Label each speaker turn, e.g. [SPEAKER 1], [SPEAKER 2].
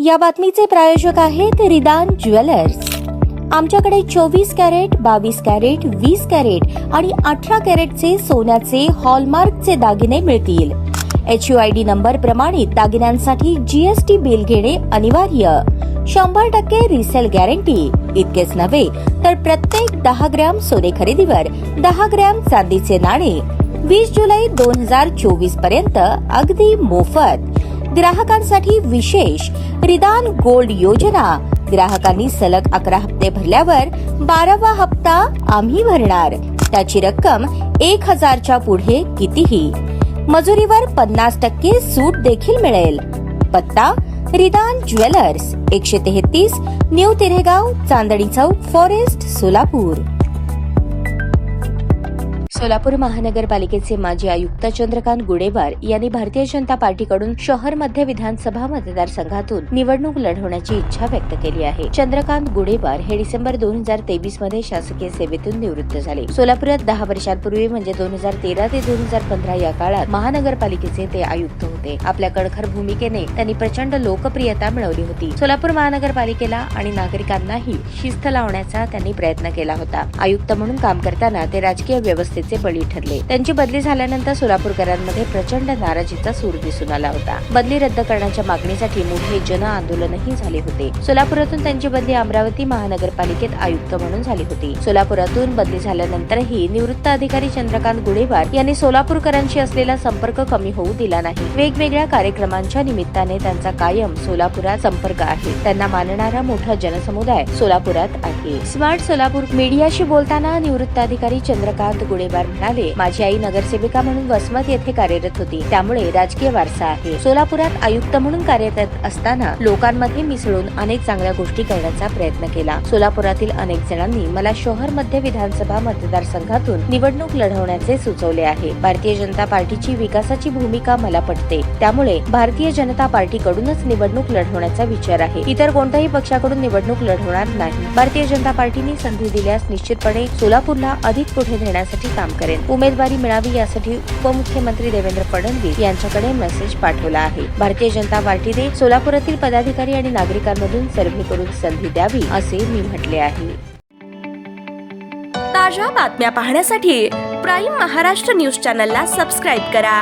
[SPEAKER 1] या बातमीचे प्रायोजक आहेत रिदान ज्वेलर्स। आमच्याकडे 24 कॅरेट, 22 कॅरेट, 20 कॅरेट आणि 18 कॅरेटचे सोन्याचे हॉलमार्कचे दागिने मिळतील। HUID नंबर प्रमाणित दागिन्यांसाठी GST बिल घेणे अनिवार्य। 100% रिसेल गॅरंटी। इतकेच नव्हे तर प्रत्येक 10 ग्रॅम सोने खरेदीवर 10 ग्रॅम चांदीचे नाणे 20 जुलै 2024 पर्यंत अगदी मोफत। ग्राहकांसाठी विशेष रिदान गोल्ड योजना। ग्राहकांनी सलग 11 हप्ते भरल्यावर 12वा हप्ता आम्ही भरणार। त्याची रक्कम 1000च्या पुढे कितीही। मजुरीवर 50% सूट देखील मिळेल। पत्ता रिदान jewellers, 133 new तिरेगाव, Chandni Chowk, forest, Solapur. Solapur महानगरपालिकेचे माजी आयुक्त चंद्रकांत गुडेवार यांनी भारतीय जनता पार्टीकडून शहर मध्य विधानसभा मतदारसंघातून निवडणूक लढवण्याची इच्छा व्यक्त केली आहे। चंद्रकांत गुडेवार हे डिसेंबर 2023 मध्ये शासकीय सेवेतून निवृत्त झाले। सोलापुरात 10 वर्षांपूर्वी म्हणजे 2013 ते 2015 या काळात महानगरपालिकेचे ते आयुक्त होते। आपल्या कणखर भूमिकेने त्यांनी प्रचंड लोकप्रियता मिळवली होती। सोलापूर महानगरपालिकेला आणि नागरिकांनाही शिस्त लावण्याचा त्यांनी प्रयत्न केला होता। आयुक्त म्हणून काम करताना ते राजकीय व्यवस्थेत बळी ठरले। त्यांची बदली झाल्यानंतर सोलापूरकरांमध्ये प्रचंड नाराजीचा सूर दिसून आला होता। बदली रद्द करण्याच्या मागणीसाठी मोठे जन आंदोलनही झाले होते। सोलापुरातून त्यांची बदली अमरावती महानगरपालिकेत आयुक्त म्हणून झाली होती। सोलापुरातून बदली झाल्यानंतरही निवृत्त अधिकारी चंद्रकांत गुडेवार यांनी सोलापूरकरांशी असलेला संपर्क कमी होऊ दिला नाही। वेगवेगळ्या कार्यक्रमांच्या निमित्ताने त्यांचा कायम सोलापुरात संपर्क आहे। त्यांना मानणारा मोठा जनसमुदाय सोलापुरात आहे। स्मार्ट सोलापूर मीडियाशी बोलताना निवृत्त अधिकारी चंद्रकांत गुडेवार म्हणाले, माझी आई नगरसेविका म्हणून वसमत येथे कार्यरत होती, त्यामुळे राजकीय वारसा आहे। सोलापुरात आयुक्त म्हणून कार्यरत असताना लोकांमध्ये मिसळून अनेक चांगल्या गोष्टी करण्याचा प्रयत्न केला। सोलापुरातील अनेक जणांनी मला शहर मध्य विधानसभा मतदारसंघातून निवडणूक लढवण्याचे सुचवले आहे। भारतीय जनता पार्टीची विकासाची भूमिका मला पटते, त्यामुळे भारतीय जनता पार्टीकडूनच निवडणूक लढवण्याचा विचार आहे। इतर कोणत्याही पक्षाकडून निवडणूक लढवणार नाही। भारतीय जनता पार्टीने संधी दिल्यास निश्चितपणे सोलापूरला अधिक पुढे नेण्यासाठी काम करेन। उमेदवारी मिळावी यासाठी उपमुख्यमंत्री देवेंद्र फडणवीस यांच्याकडे मेसेज पाठवला आहे। भारतीय जनता पार्टीने सोलापुरातील पदाधिकारी आणि नागरिकांमधून सर्व्हे करून संधी द्यावी असे मी म्हटले आहे।
[SPEAKER 2] ताज्या बातम्या पाहण्यासाठी प्राईम महाराष्ट्र न्यूज चॅनलला सबस्क्राईब करा।